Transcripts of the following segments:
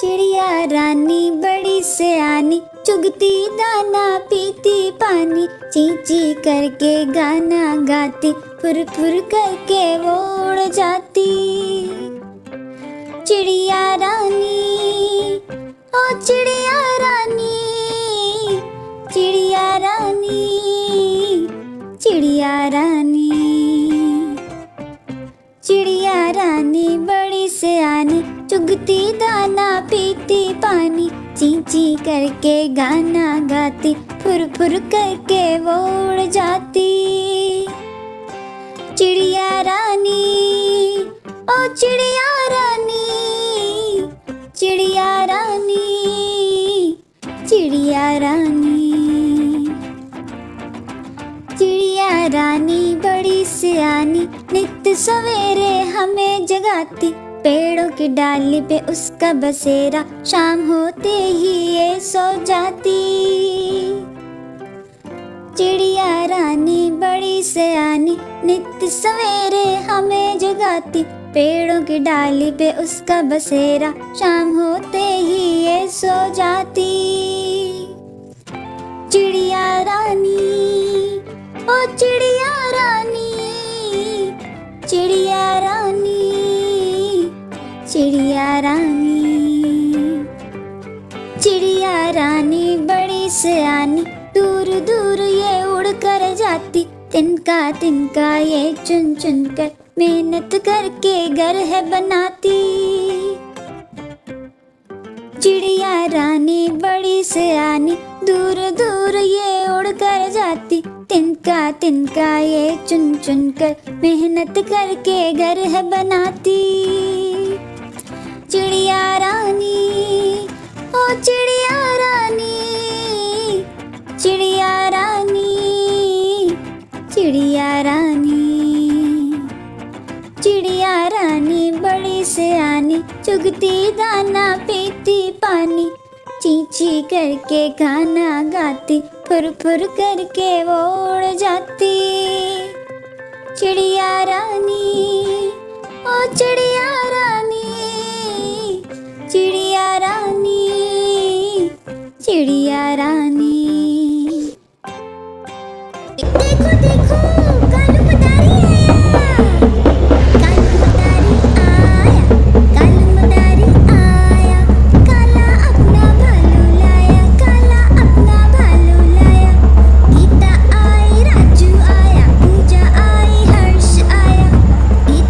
चिड़िया रानी बड़ी सयानी, चुगती दाना पीती पानी, ची ची करके गाना गाती, फुर फुर करके वो उड़ जाती। चिड़िया रानी, ओ चिड़िया रानी, चिड़िया रानी, चिड़िया रानी। चिड़िया रानी बड़ी सयानी, चुगती दाना पीती पानी, ची ची करके गाना गाती, फुर फुर करके वो उड़ जाती। चिड़िया रानी, ओ चिड़िया रानी, चिड़िया रानी, चिड़िया रानी। चिड़िया रानी बड़ी सयानी, नित सवेरे हमें जगाती, पेड़ों की डाली पे उसका बसेरा, शाम होते ही ये सो जाती। चिड़िया रानी बड़ी सयानी, नित सवेरे हमें जगाती, पेड़ों की डाली पे उसका बसेरा, शाम होते ही ये सो जाती। चिड़िया रानी, ओ चिड़िया रानी, चिड़िया रानी, चिड़िया रानी। चिड़िया रानी बड़ी सयानी, दूर दूर ये उड़ कर जाती, तिनका तिनका ये चुन चुन कर मेहनत करके घर है बनाती। चिड़िया रानी बड़ी सयानी, दूर दूर ये उड़ कर जाती, तिनका तिनका ये चुन चुन कर मेहनत करके घर है बनाती। चिड़िया रानी, ओ चिड़िया रानी, चिड़िया रानी, चिड़िया रानी। चिड़िया रानी बड़ी सयानी, चुगती दाना पीती पानी, ची ची करके गाना गाती, फुर फुर करके वो उड़ जाती। चिड़िया रानी, ओ चिड़िया रानी, चिड़िया रानी, चिड़िया रानी। देखो देखो कालू मदारी आया, कालू मदारी आया, कालू मदारी आया, काला अपना भालू लाया, काला अपना भालू लाया। गीता आई, राजू आया, पूजा आई, हर्ष आया, Gita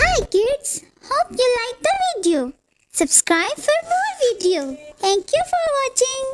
Hi kids, hope you like the video. Subscribe for more video. Thank you for watching.